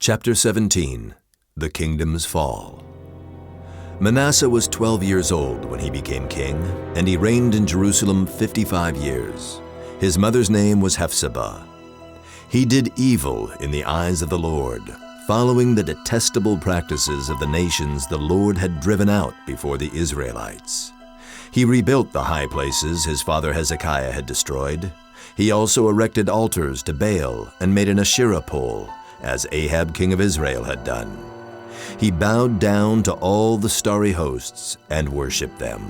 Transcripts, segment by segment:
Chapter 17. The Kingdom's Fall. Manasseh was 12 years old when he became king, and he reigned in Jerusalem 55 years. His mother's name was Hephzibah. He did evil in the eyes of the Lord, following the detestable practices of the nations the Lord had driven out before the Israelites. He rebuilt the high places his father Hezekiah had destroyed. He also erected altars to Baal and made an Asherah pole, as Ahab king of Israel had done. He bowed down to all the starry hosts and worshipped them.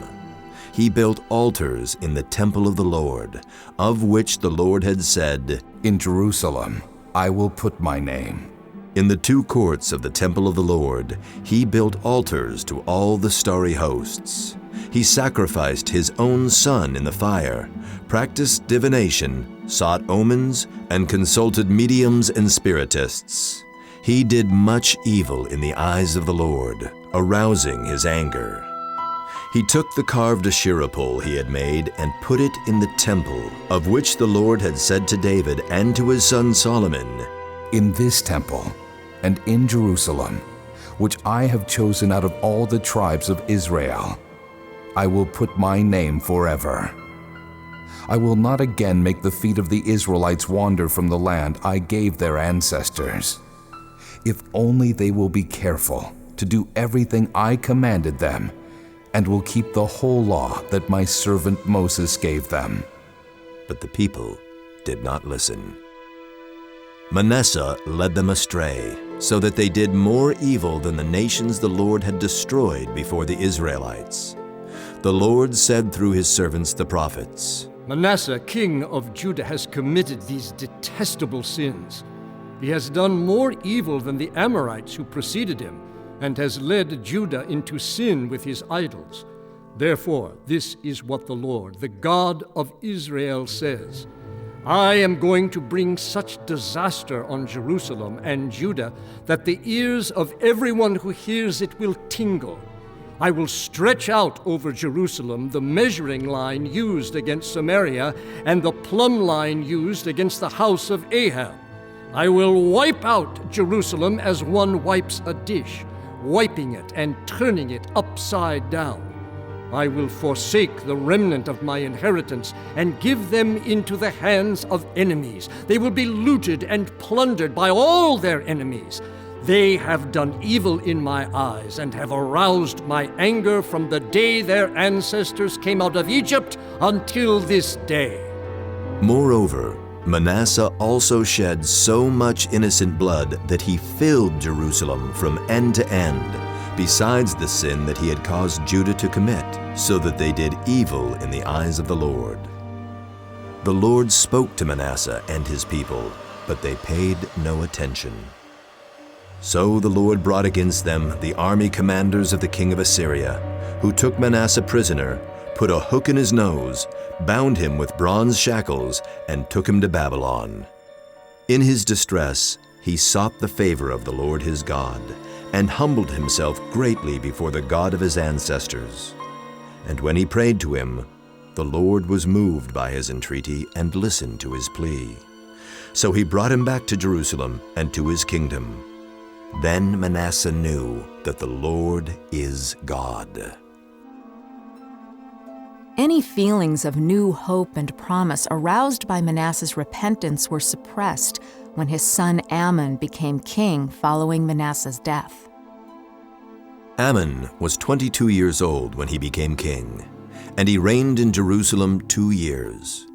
He built altars in the temple of the Lord, of which the Lord had said, "In Jerusalem I will put my name." In the two courts of the temple of the Lord, he built altars to all the starry hosts. He sacrificed his own son in the fire, practiced divination, sought omens, and consulted mediums and spiritists. He did much evil in the eyes of the Lord, arousing his anger. He took the carved Asherah pole he had made and put it in the temple, of which the Lord had said to David and to his son Solomon, "In this temple and in Jerusalem, which I have chosen out of all the tribes of Israel, I will put my name forever. I will not again make the feet of the Israelites wander from the land I gave their ancestors. If only they will be careful to do everything I commanded them, and will keep the whole law that my servant Moses gave them." But the people did not listen. Manasseh led them astray, so that they did more evil than the nations the Lord had destroyed before the Israelites. The Lord said through his servants the prophets, "Manasseh, king of Judah, has committed these detestable sins. He has done more evil than the Amorites who preceded him, and has led Judah into sin with his idols. Therefore, this is what the Lord, the God of Israel, says. I am going to bring such disaster on Jerusalem and Judah that the ears of everyone who hears it will tingle. I will stretch out over Jerusalem the measuring line used against Samaria and the plumb line used against the house of Ahab. I will wipe out Jerusalem as one wipes a dish, wiping it and turning it upside down. I will forsake the remnant of my inheritance and give them into the hands of enemies. They will be looted and plundered by all their enemies. They have done evil in my eyes and have aroused my anger from the day their ancestors came out of Egypt until this day." Moreover, Manasseh also shed so much innocent blood that he filled Jerusalem from end to end, besides the sin that he had caused Judah to commit, so that they did evil in the eyes of the Lord. The Lord spoke to Manasseh and his people, but they paid no attention. So the Lord brought against them the army commanders of the king of Assyria, who took Manasseh prisoner, put a hook in his nose, bound him with bronze shackles, and took him to Babylon. In his distress, he sought the favor of the Lord his God, and humbled himself greatly before the God of his ancestors. And when he prayed to him, the Lord was moved by his entreaty and listened to his plea. So he brought him back to Jerusalem and to his kingdom. Then Manasseh knew that the Lord is God. Any feelings of new hope and promise aroused by Manasseh's repentance were suppressed when his son Amon became king following Manasseh's death. Amon was 22 years old when he became king, and he reigned in Jerusalem 2 years.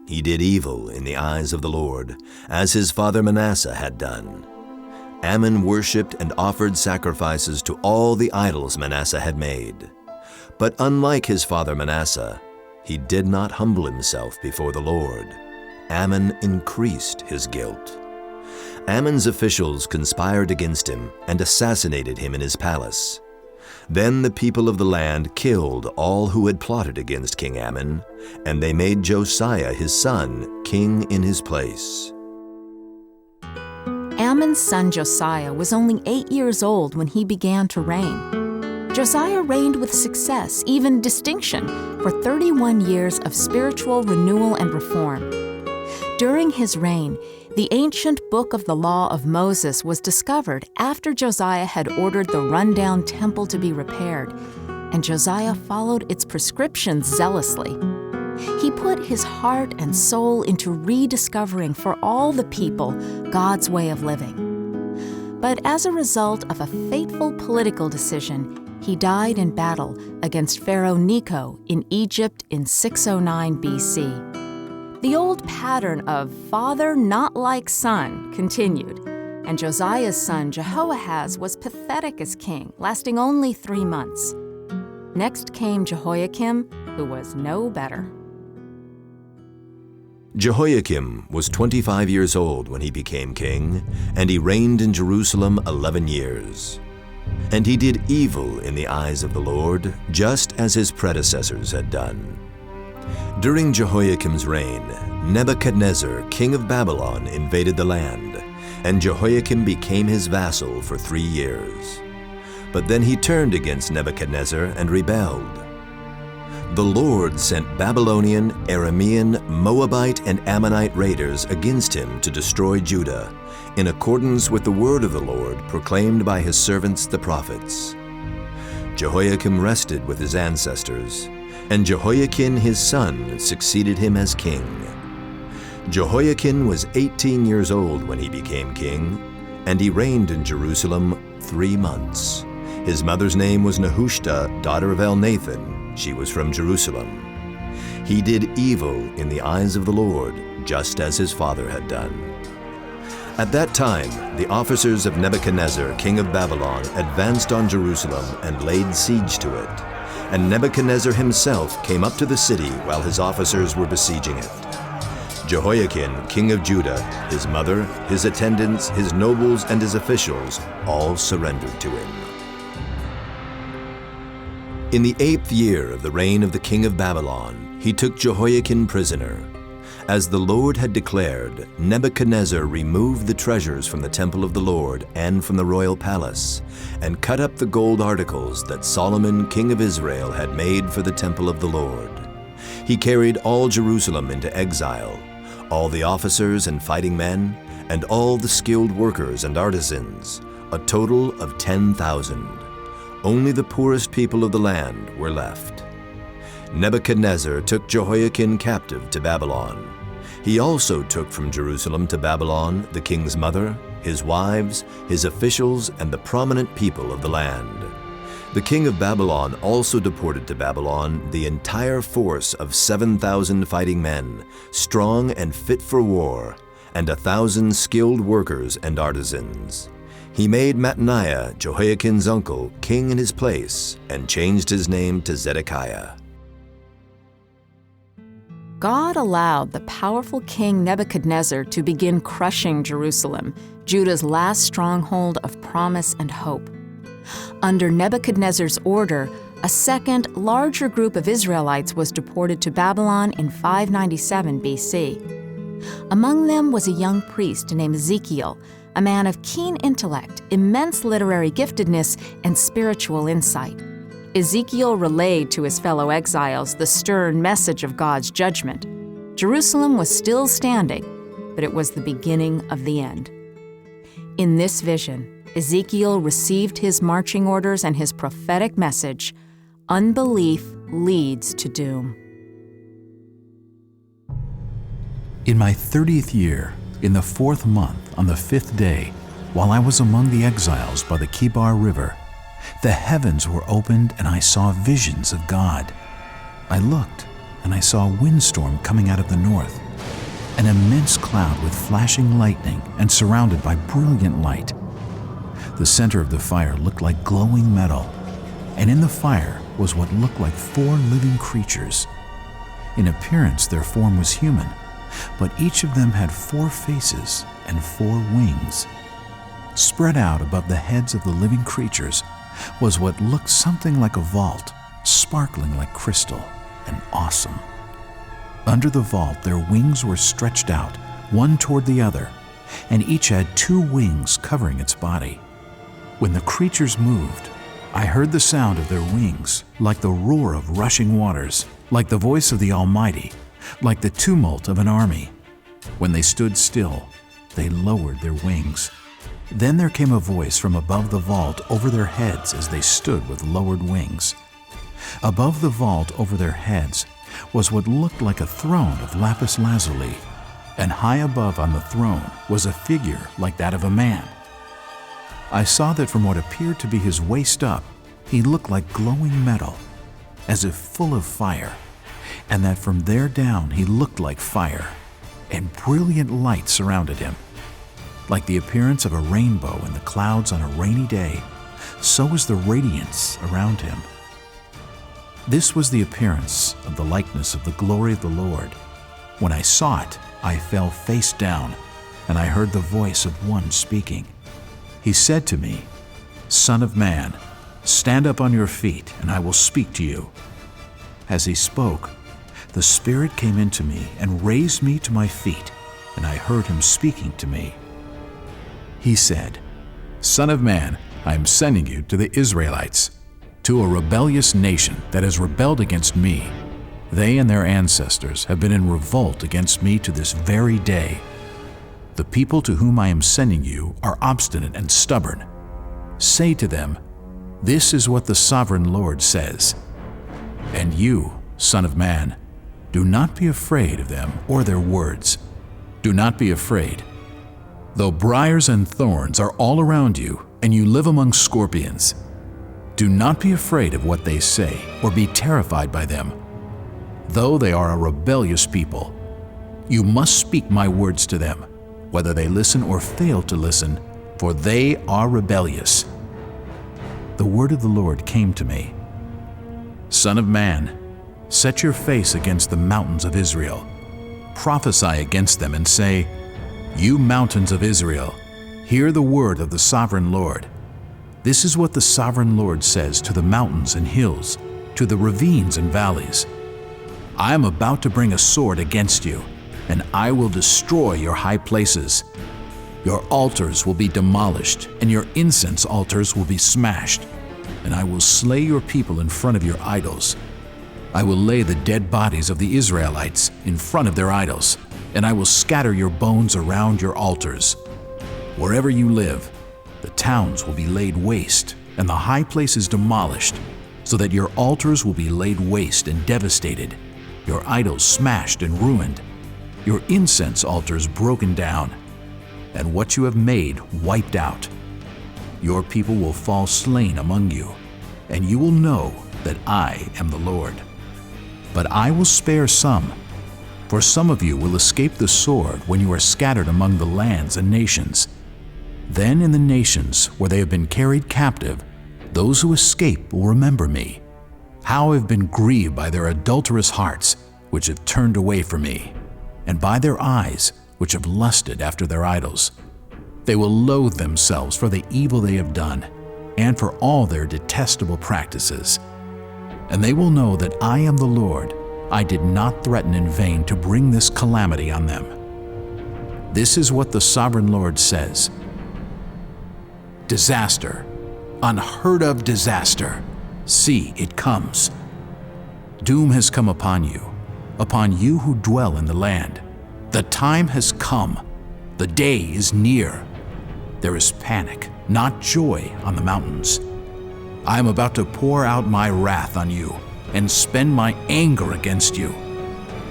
He did evil in the eyes of the Lord, as his father Manasseh had done. Amon worshipped and offered sacrifices to all the idols Manasseh had made. But unlike his father Manasseh, he did not humble himself before the Lord. Amon increased his guilt. Amon's officials conspired against him and assassinated him in his palace. Then the people of the land killed all who had plotted against King Amon, and they made Josiah his son king in his place. Amon's son Josiah was only 8 years old when he began to reign. Josiah reigned with success, even distinction, for 31 years of spiritual renewal and reform. During his reign, The ancient book of the Law of Moses was discovered after Josiah had ordered the rundown temple to be repaired, and Josiah followed its prescriptions zealously. He put his heart and soul into rediscovering for all the people God's way of living. But as a result of a fateful political decision, he died in battle against Pharaoh Necho in Egypt in 609 BC. The old pattern of father not like son continued, and Josiah's son Jehoahaz was pathetic as king, lasting only 3 months. Next came Jehoiakim, who was no better. Jehoiakim was 25 years old when he became king, and he reigned in Jerusalem 11 years. And he did evil in the eyes of the Lord, just as his predecessors had done. During Jehoiakim's reign, Nebuchadnezzar, king of Babylon, invaded the land, and Jehoiakim became his vassal for 3 years. But then he turned against Nebuchadnezzar and rebelled. The Lord sent Babylonian, Aramean, Moabite, and Ammonite raiders against him to destroy Judah, in accordance with the word of the Lord proclaimed by his servants the prophets. Jehoiakim rested with his ancestors, and Jehoiakim his son succeeded him as king. Jehoiakim was 18 years old when he became king, and he reigned in Jerusalem 3 months. His mother's name was Nehushta, daughter of Elnathan. She was from Jerusalem. He did evil in the eyes of the Lord, just as his father had done. At that time, the officers of Nebuchadnezzar, king of Babylon, advanced on Jerusalem and laid siege to it. And Nebuchadnezzar himself came up to the city while his officers were besieging it. Jehoiakim, king of Judah, his mother, his attendants, his nobles, and his officials all surrendered to him. In the 8th year of the reign of the king of Babylon, he took Jehoiakim prisoner. As the Lord had declared, Nebuchadnezzar removed the treasures from the temple of the Lord and from the royal palace, and cut up the gold articles that Solomon, king of Israel, had made for the temple of the Lord. He carried all Jerusalem into exile, all the officers and fighting men, and all the skilled workers and artisans, a total of 10,000. Only the poorest people of the land were left. Nebuchadnezzar took Jehoiakim captive to Babylon. He also took from Jerusalem to Babylon the king's mother, his wives, his officials, and the prominent people of the land. The king of Babylon also deported to Babylon the entire force of 7,000 fighting men, strong and fit for war, and 1,000 skilled workers and artisans. He made Mattaniah, Jehoiakim's uncle, king in his place, and changed his name to Zedekiah. God allowed the powerful king Nebuchadnezzar to begin crushing Jerusalem, Judah's last stronghold of promise and hope. Under Nebuchadnezzar's order, a second, larger group of Israelites was deported to Babylon in 597 BC. Among them was a young priest named Ezekiel, a man of keen intellect, immense literary giftedness, and spiritual insight. Ezekiel relayed to his fellow exiles the stern message of God's judgment. Jerusalem was still standing, but it was the beginning of the end. In this vision, Ezekiel received his marching orders and his prophetic message: unbelief leads to doom. In my 30th year, in the 4th month, on the 5th day, while I was among the exiles by the Kibar River, the heavens were opened and I saw visions of God. I looked and I saw a windstorm coming out of the north, an immense cloud with flashing lightning and surrounded by brilliant light. The center of the fire looked like glowing metal, and in the fire was what looked like 4 living creatures. In appearance, their form was human, but each of them had 4 faces and 4 wings. Spread out above the heads of the living creatures was what looked something like a vault, sparkling like crystal and awesome. Under the vault, their wings were stretched out, one toward the other, and each had 2 wings covering its body. When the creatures moved, I heard the sound of their wings, like the roar of rushing waters, like the voice of the Almighty, like the tumult of an army. When they stood still, they lowered their wings. Then there came a voice from above the vault over their heads as they stood with lowered wings. Above the vault over their heads was what looked like a throne of lapis lazuli, and high above on the throne was a figure like that of a man. I saw that from what appeared to be his waist up, he looked like glowing metal, as if full of fire, and that from there down he looked like fire, and brilliant light surrounded him. Like the appearance of a rainbow in the clouds on a rainy day, so was the radiance around him. This was the appearance of the likeness of the glory of the Lord. When I saw it, I fell face down, and I heard the voice of one speaking. He said to me, "Son of man, stand up on your feet, and I will speak to you." As he spoke, the Spirit came into me and raised me to my feet, and I heard him speaking to me. He said, "Son of man, I am sending you to the Israelites, to a rebellious nation that has rebelled against me. They and their ancestors have been in revolt against me to this very day. The people to whom I am sending you are obstinate and stubborn. Say to them, 'This is what the sovereign Lord says.' And you, son of man, do not be afraid of them or their words. Do not be afraid. Though briars and thorns are all around you, and you live among scorpions, do not be afraid of what they say or be terrified by them. Though they are a rebellious people, you must speak my words to them, whether they listen or fail to listen, for they are rebellious." The word of the Lord came to me. "Son of man, set your face against the mountains of Israel. Prophesy against them and say, 'You mountains of Israel, hear the word of the sovereign Lord. This is what the sovereign Lord says to the mountains and hills, to the ravines and valleys. I am about to bring a sword against you, and I will destroy your high places. Your altars will be demolished, and your incense altars will be smashed, and I will slay your people in front of your idols. I will lay the dead bodies of the Israelites in front of their idols, and I will scatter your bones around your altars. Wherever you live, the towns will be laid waste, and the high places demolished, so that your altars will be laid waste and devastated, your idols smashed and ruined, your incense altars broken down, and what you have made wiped out. Your people will fall slain among you, and you will know that I am the Lord. But I will spare some, for some of you will escape the sword when you are scattered among the lands and nations. Then in the nations where they have been carried captive, those who escape will remember me, how I have been grieved by their adulterous hearts, which have turned away from me, and by their eyes, which have lusted after their idols. They will loathe themselves for the evil they have done, and for all their detestable practices. And they will know that I am the Lord. I did not threaten in vain to bring this calamity on them. This is what the sovereign Lord says. Disaster, unheard of disaster. See, it comes. Doom has come upon you who dwell in the land. The time has come. The day is near. There is panic, not joy, on the mountains. I am about to pour out my wrath on you and spend my anger against you.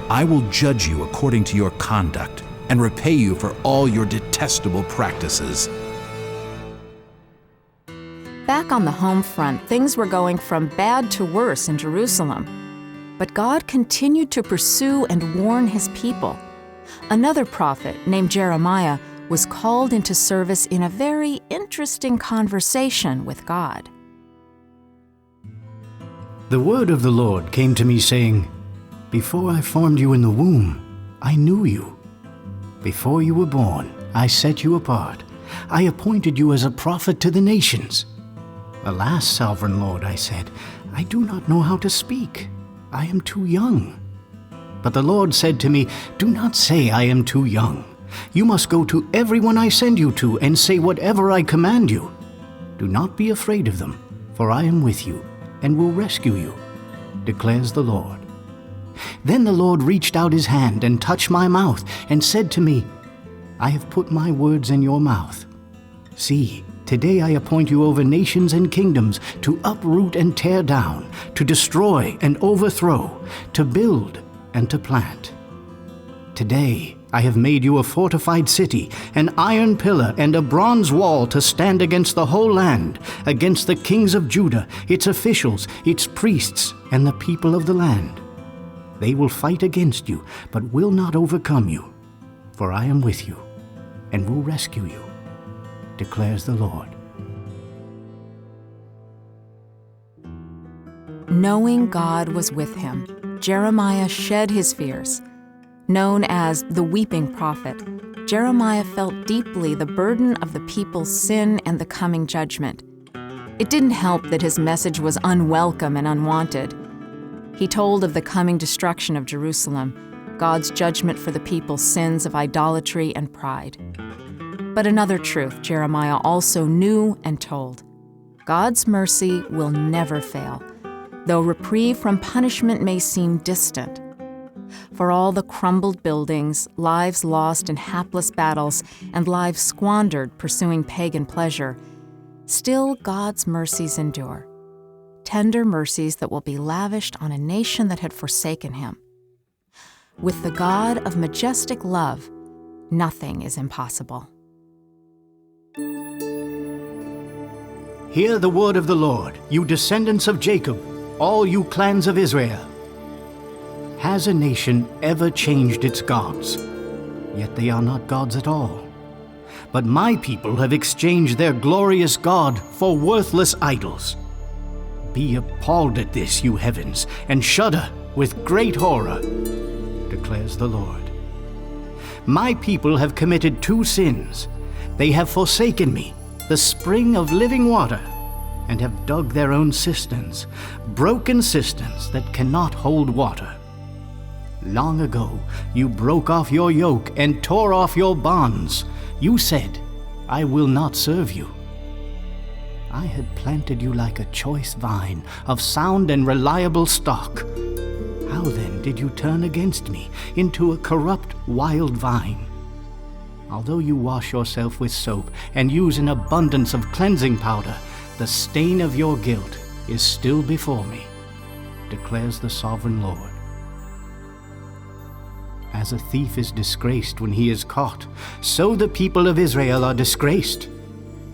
I will judge you according to your conduct and repay you for all your detestable practices. Back on the home front, things were going from bad to worse in Jerusalem. But God continued to pursue and warn his people. Another prophet named Jeremiah was called into service in a very interesting conversation with God. The word of the Lord came to me saying, "Before I formed you in the womb, I knew you. Before you were born, I set you apart. I appointed you as a prophet to the nations." "Alas, sovereign Lord," I said, "I do not know how to speak. I am too young." But the Lord said to me, "Do not say I am too young. You must go to everyone I send you to and say whatever I command you. Do not be afraid of them, for I am with you and will rescue you, declares the Lord." Then the Lord reached out his hand and touched my mouth and said to me, I have put my words in your mouth. See, today I appoint you over nations and kingdoms to uproot and tear down, to destroy and overthrow, to build and to plant. Today I have made you a fortified city, an iron pillar and a bronze wall to stand against the whole land, against the kings of Judah, its officials, its priests, and the people of the land. They will fight against you, but will not overcome you, for I am with you and will rescue you, declares the Lord. Knowing God was with him, Jeremiah shed his fears. Known as the weeping prophet, Jeremiah felt deeply the burden of the people's sin and the coming judgment. It didn't help that his message was unwelcome and unwanted. He told of the coming destruction of Jerusalem, God's judgment for the people's sins of idolatry and pride. But another truth Jeremiah also knew and told: God's mercy will never fail, though reprieve from punishment may seem distant. For all the crumbled buildings, lives lost in hapless battles, and lives squandered pursuing pagan pleasure, still God's mercies endure. Tender mercies that will be lavished on a nation that had forsaken him. With the God of majestic love, nothing is impossible. Hear the word of the Lord, you descendants of Jacob, all you clans of Israel. Has a nation ever changed its gods? Yet they are not gods at all. But my people have exchanged their glorious God for worthless idols. Be appalled at this, you heavens, and shudder with great horror, declares the Lord. My people have committed two sins. They have forsaken me, the spring of living water, and have dug their own cisterns, broken cisterns that cannot hold water. Long ago, you broke off your yoke and tore off your bonds. You said, I will not serve you. I had planted you like a choice vine of sound and reliable stock. How then did you turn against me into a corrupt wild vine? Although you wash yourself with soap and use an abundance of cleansing powder, the stain of your guilt is still before me, declares the sovereign Lord. As a thief is disgraced when he is caught, so the people of Israel are disgraced.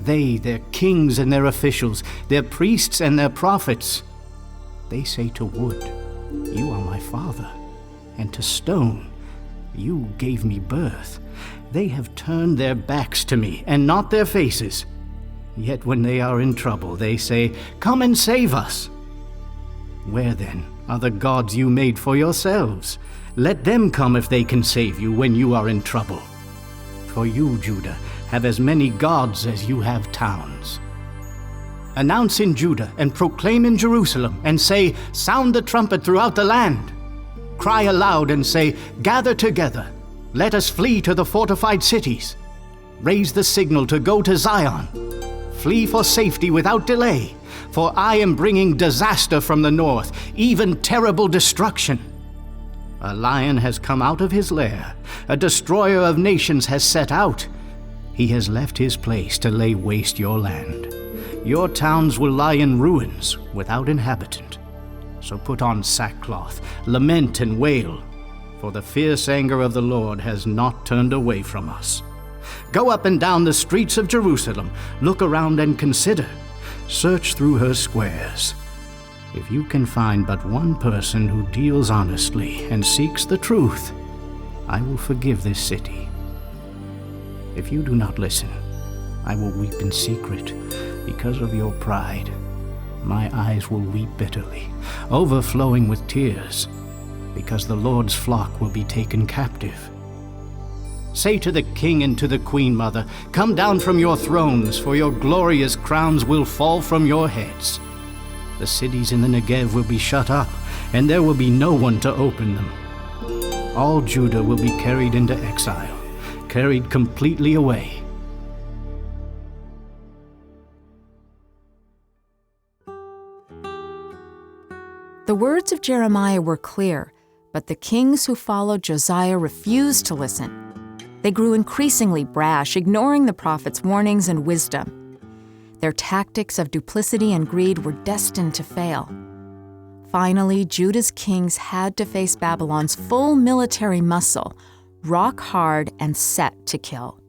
They, their kings and their officials, their priests and their prophets. They say to wood, you are my father, and to stone, you gave me birth. They have turned their backs to me and not their faces. Yet when they are in trouble, they say, come and save us. Where then are the gods you made for yourselves? Let them come if they can save you when you are in trouble. For you, Judah, have as many gods as you have towns. Announce in Judah and proclaim in Jerusalem, and say, sound the trumpet throughout the land. Cry aloud and say, gather together. Let us flee to the fortified cities. Raise the signal to go to Zion. Flee for safety without delay, for I am bringing disaster from the north, even terrible destruction. A lion has come out of his lair. A destroyer of nations has set out. He has left his place to lay waste your land. Your towns will lie in ruins without inhabitant. So put on sackcloth, lament and wail, for the fierce anger of the Lord has not turned away from us. Go up and down the streets of Jerusalem. Look around and consider. Search through her squares. If you can find but one person who deals honestly and seeks the truth, I will forgive this city. If you do not listen, I will weep in secret because of your pride. My eyes will weep bitterly, overflowing with tears, because the Lord's flock will be taken captive. Say to the king and to the queen mother, come down from your thrones, for your glorious crowns will fall from your heads. The cities in the Negev will be shut up, and there will be no one to open them. All Judah will be carried into exile, carried completely away. The words of Jeremiah were clear, but the kings who followed Josiah refused to listen. They grew increasingly brash, ignoring the prophet's warnings and wisdom. Their tactics of duplicity and greed were destined to fail. Finally, Judah's kings had to face Babylon's full military muscle, rock hard and set to kill.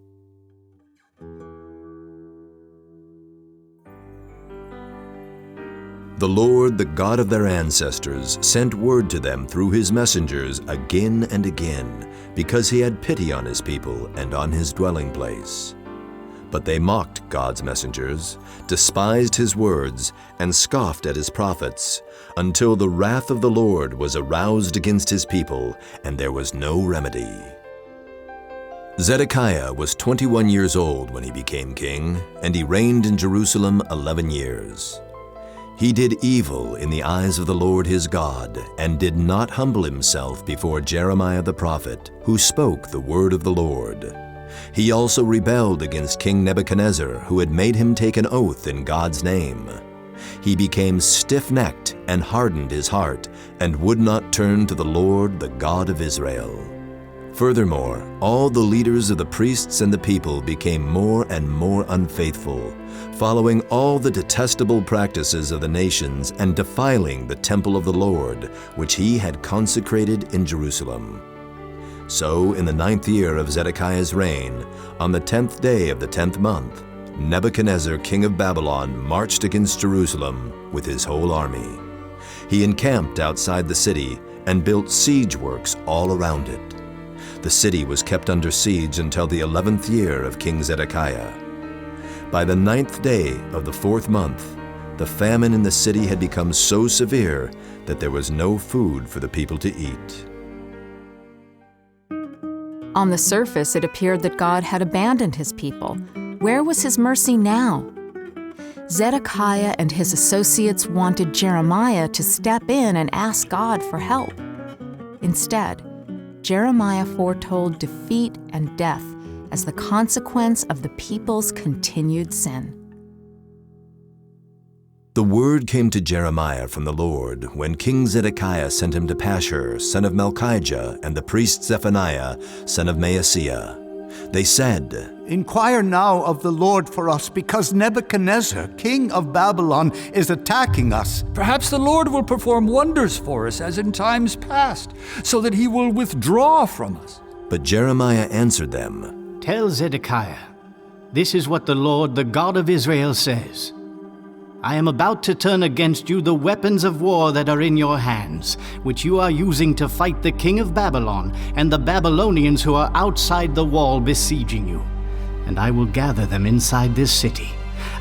The Lord, the God of their ancestors, sent word to them through his messengers again and again, because he had pity on his people and on his dwelling place. But they mocked God's messengers, despised his words, and scoffed at his prophets, until the wrath of the Lord was aroused against his people, and there was no remedy. Zedekiah was 21 years old when he became king, and he reigned in Jerusalem 11 years. He did evil in the eyes of the Lord his God, and did not humble himself before Jeremiah the prophet, who spoke the word of the Lord. He also rebelled against King Nebuchadnezzar, who had made him take an oath in God's name. He became stiff-necked and hardened his heart, and would not turn to the Lord, the God of Israel. Furthermore, all the leaders of the priests and the people became more and more unfaithful, following all the detestable practices of the nations and defiling the temple of the Lord, which he had consecrated in Jerusalem. So in the 9th year of Zedekiah's reign, on the 10th day of the 10th month, Nebuchadnezzar, king of Babylon, marched against Jerusalem with his whole army. He encamped outside the city and built siege works all around it. The city was kept under siege until the 11th year of King Zedekiah. By the 9th day of the 4th month, the famine in the city had become so severe that there was no food for the people to eat. On the surface, it appeared that God had abandoned his people. Where was his mercy now? Zedekiah and his associates wanted Jeremiah to step in and ask God for help. Instead, Jeremiah foretold defeat and death as the consequence of the people's continued sin. The word came to Jeremiah from the Lord when King Zedekiah sent him to Pashur, son of Malchijah, and the priest Zephaniah, son of Maaseiah. They said, "Inquire now of the Lord for us, because Nebuchadnezzar, king of Babylon, is attacking us." Perhaps the Lord will perform wonders for us as in times past, so that he will withdraw from us. But Jeremiah answered them, Tell Zedekiah, this is what the Lord, the God of Israel, says. I am about to turn against you the weapons of war that are in your hands, which you are using to fight the king of Babylon and the Babylonians who are outside the wall besieging you. And I will gather them inside this city.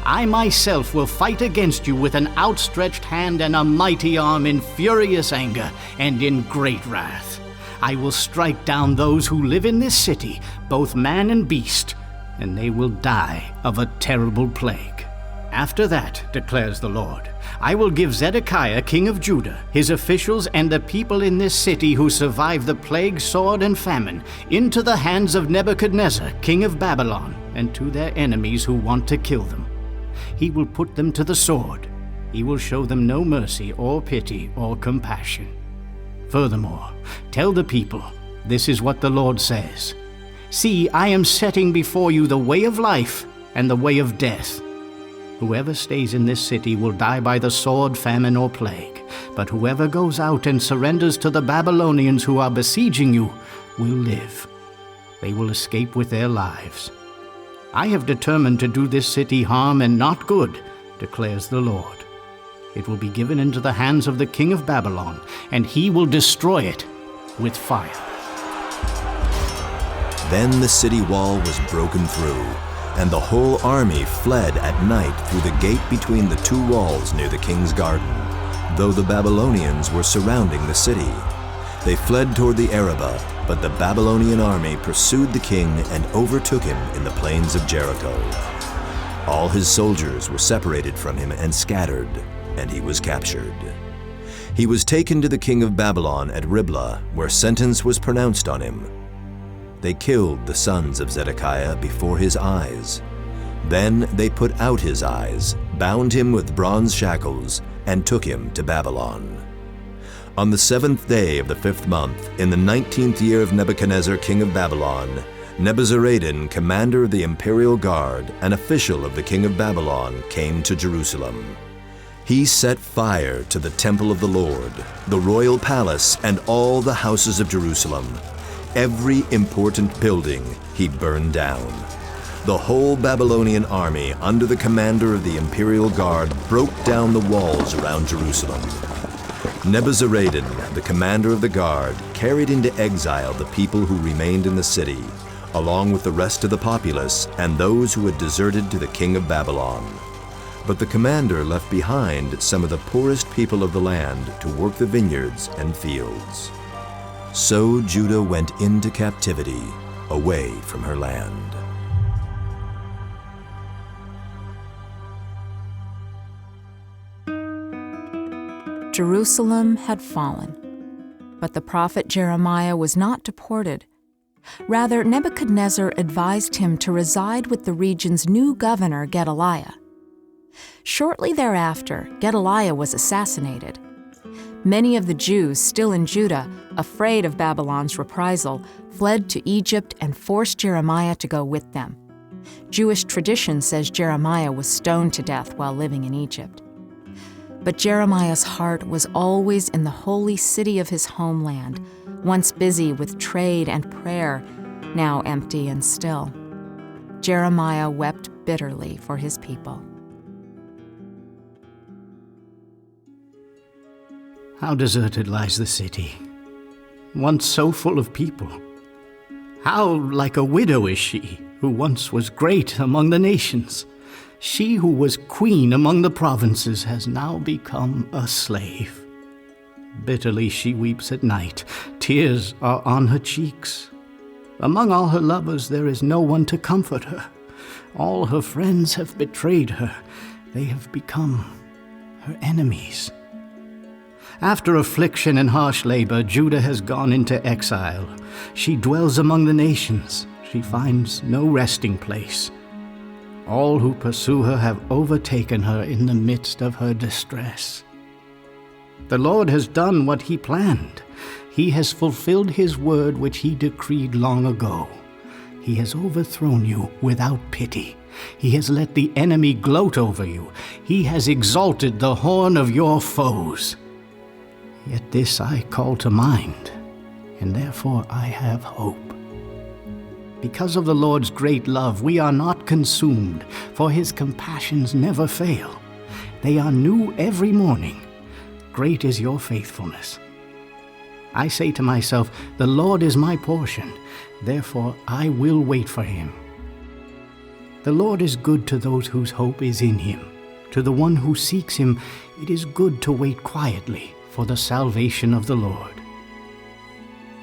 I myself will fight against you with an outstretched hand and a mighty arm in furious anger and in great wrath. I will strike down those who live in this city, both man and beast, and they will die of a terrible plague. After that, declares the Lord, I will give Zedekiah, king of Judah, his officials, and the people in this city who survived the plague, sword, and famine, into the hands of Nebuchadnezzar, king of Babylon, and to their enemies who want to kill them. He will put them to the sword. He will show them no mercy or pity or compassion. Furthermore, tell the people, this is what the Lord says. See, I am setting before you the way of life and the way of death. Whoever stays in this city will die by the sword, famine, or plague. But whoever goes out and surrenders to the Babylonians who are besieging you will live. They will escape with their lives. I have determined to do this city harm and not good, declares the Lord. It will be given into the hands of the king of Babylon, and he will destroy it with fire. Then the city wall was broken through, and the whole army fled at night through the gate between the two walls near the king's garden, though the Babylonians were surrounding the city. They fled toward the Arabah, but the Babylonian army pursued the king and overtook him in the plains of Jericho. All his soldiers were separated from him and scattered, and he was captured. He was taken to the king of Babylon at Riblah, where sentence was pronounced on him. They killed the sons of Zedekiah before his eyes. Then they put out his eyes, bound him with bronze shackles, and took him to Babylon. On the 7th day of the 5th month, in the 19th year of Nebuchadnezzar, king of Babylon, Nebuzaradan, commander of the imperial guard, an official of the king of Babylon, came to Jerusalem. He set fire to the temple of the Lord, the royal palace, and all the houses of Jerusalem. Every important building he burned down. The whole Babylonian army, under the commander of the imperial guard, broke down the walls around Jerusalem. Nebuzaradan, the commander of the guard, carried into exile the people who remained in the city, along with the rest of the populace and those who had deserted to the king of Babylon. But the commander left behind some of the poorest people of the land to work the vineyards and fields. So Judah went into captivity, away from her land. Jerusalem had fallen, but the prophet Jeremiah was not deported. Rather, Nebuchadnezzar advised him to reside with the region's new governor, Gedaliah. Shortly thereafter, Gedaliah was assassinated. Many of the Jews still in Judah, afraid of Babylon's reprisal, fled to Egypt and forced Jeremiah to go with them. Jewish tradition says Jeremiah was stoned to death while living in Egypt. But Jeremiah's heart was always in the holy city of his homeland, once busy with trade and prayer, now empty and still. Jeremiah wept bitterly for his people. How deserted lies the city, once so full of people. How like a widow is she, who once was great among the nations. She who was queen among the provinces has now become a slave. Bitterly she weeps at night. Tears are on her cheeks. Among all her lovers there is no one to comfort her. All her friends have betrayed her. They have become her enemies. After affliction and harsh labor, Judah has gone into exile. She dwells among the nations. She finds no resting place. All who pursue her have overtaken her in the midst of her distress. The Lord has done what he planned. He has fulfilled his word which he decreed long ago. He has overthrown you without pity. He has let the enemy gloat over you. He has exalted the horn of your foes. Yet this I call to mind, and therefore I have hope. Because of the Lord's great love, we are not consumed, for his compassions never fail. They are new every morning. Great is your faithfulness. I say to myself, the Lord is my portion, therefore I will wait for him. The Lord is good to those whose hope is in him. To the one who seeks him, it is good to wait quietly for the salvation of the Lord.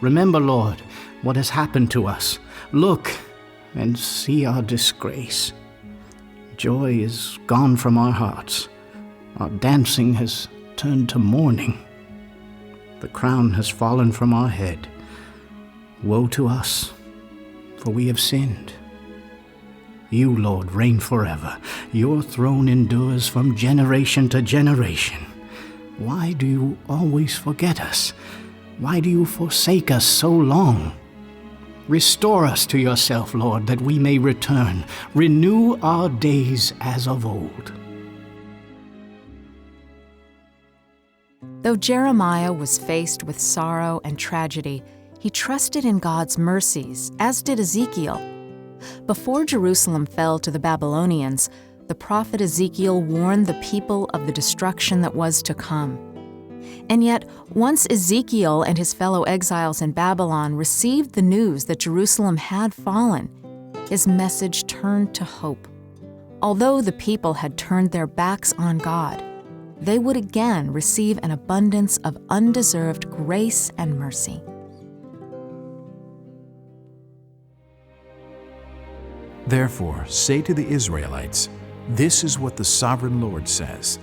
Remember, Lord, what has happened to us. Look and see our disgrace. Joy is gone from our hearts. Our dancing has turned to mourning. The crown has fallen from our head. Woe to us, for we have sinned. You, Lord, reign forever. Your throne endures from generation to generation. Why do you always forget us? Why do you forsake us so long? Restore us to yourself, Lord, that we may return. Renew our days as of old. Though Jeremiah was faced with sorrow and tragedy, he trusted in God's mercies, as did Ezekiel. Before Jerusalem fell to the Babylonians, the prophet Ezekiel warned the people of the destruction that was to come. And yet, once Ezekiel and his fellow exiles in Babylon received the news that Jerusalem had fallen, his message turned to hope. Although the people had turned their backs on God, they would again receive an abundance of undeserved grace and mercy. Therefore, say to the Israelites, this is what the sovereign Lord says.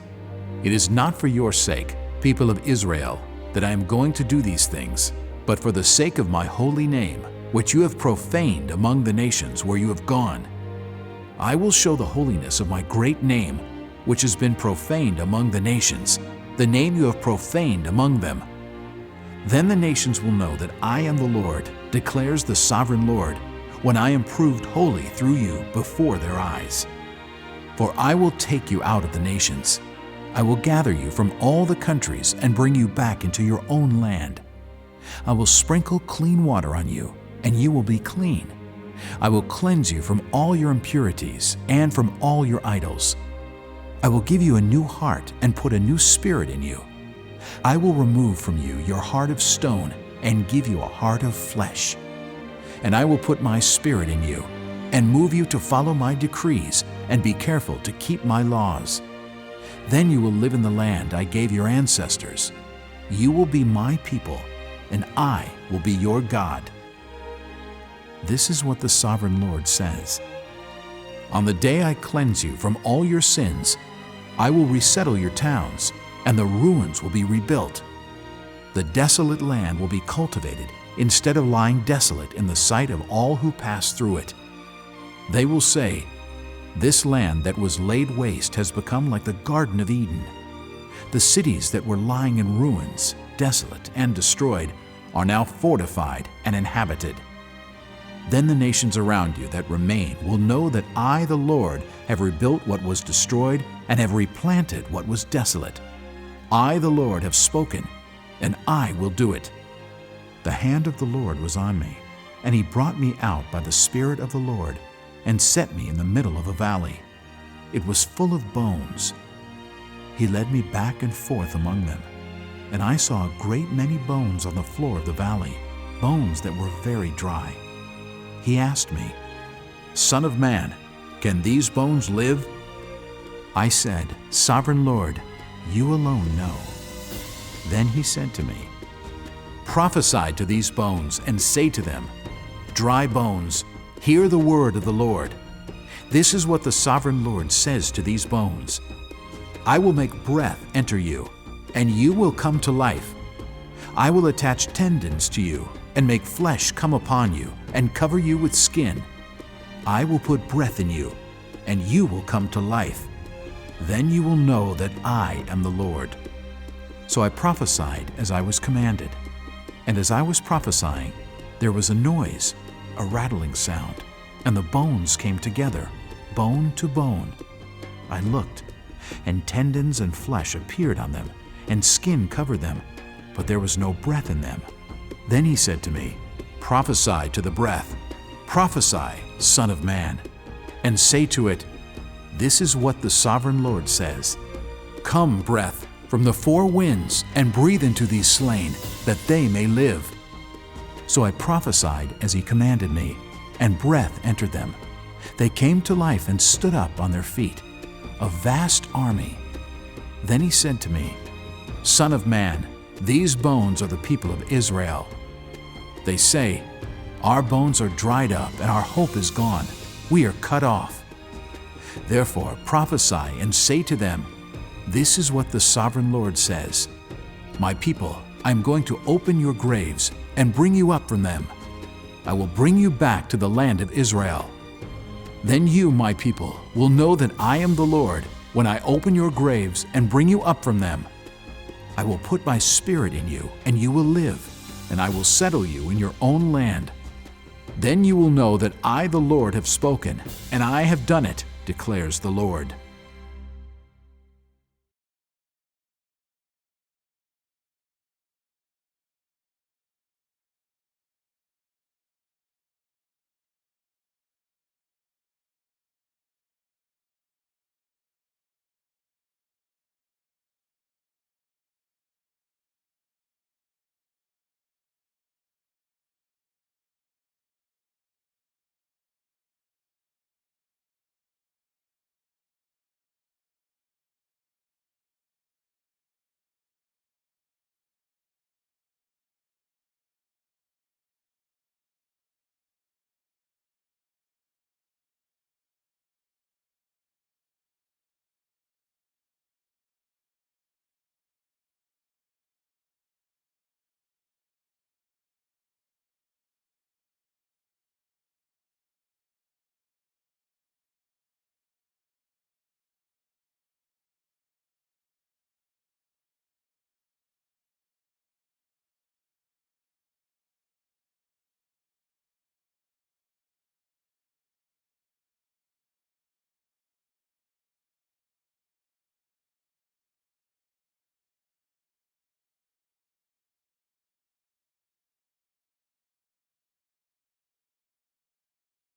It is not for your sake, people of Israel, that I am going to do these things, but for the sake of my holy name, which you have profaned among the nations where you have gone. I will show the holiness of my great name, which has been profaned among the nations, the name you have profaned among them. Then the nations will know that I am the Lord, declares the sovereign Lord, when I am proved holy through you before their eyes. For I will take you out of the nations. I will gather you from all the countries and bring you back into your own land. I will sprinkle clean water on you, and you will be clean. I will cleanse you from all your impurities and from all your idols. I will give you a new heart and put a new spirit in you. I will remove from you your heart of stone and give you a heart of flesh. And I will put my spirit in you and move you to follow my decrees and be careful to keep my laws. Then you will live in the land I gave your ancestors. You will be my people, and I will be your God. This is what the Sovereign Lord says. On the day I cleanse you from all your sins, I will resettle your towns, and the ruins will be rebuilt. The desolate land will be cultivated instead of lying desolate in the sight of all who pass through it. They will say, "This land that was laid waste has become like the Garden of Eden." The cities that were lying in ruins, desolate and destroyed, are now fortified and inhabited. Then the nations around you that remain will know that I, the Lord, have rebuilt what was destroyed and have replanted what was desolate. I, the Lord, have spoken, and I will do it. The hand of the Lord was on me, and he brought me out by the Spirit of the Lord and set me in the middle of a valley. It was full of bones. He led me back and forth among them, and I saw a great many bones on the floor of the valley, bones that were very dry. He asked me, "Son of man, can these bones live?" I said, "Sovereign Lord, you alone know." Then he said to me, "Prophesy to these bones and say to them, 'Dry bones, hear the word of the Lord. This is what the Sovereign Lord says to these bones. I will make breath enter you, and you will come to life. I will attach tendons to you and make flesh come upon you and cover you with skin. I will put breath in you, and you will come to life. Then you will know that I am the Lord." So I prophesied as I was commanded. And as I was prophesying, there was a noise, a rattling sound, and the bones came together, bone to bone. I looked, and tendons and flesh appeared on them, and skin covered them, but there was no breath in them. Then he said to me, "Prophesy to the breath. Prophesy, Son of man, and say to it, 'This is what the Sovereign Lord says. Come, breath, from the four winds, and breathe into these slain, that they may live.' So I prophesied as he commanded me, and breath entered them. They came to life and stood up on their feet, a vast army. Then he said to me, 'Son of man, these bones are the people of Israel. They say, "Our bones are dried up, and our hope is gone. We are cut off." Therefore prophesy and say to them, "This is what the Sovereign Lord says. My people, I am going to open your graves and bring you up from them. I will bring you back to the land of Israel. Then you, my people, will know that I am the Lord when I open your graves and bring you up from them. I will put my spirit in you, and you will live, and I will settle you in your own land. Then you will know that I, the Lord, have spoken, and I have done it, declares the Lord."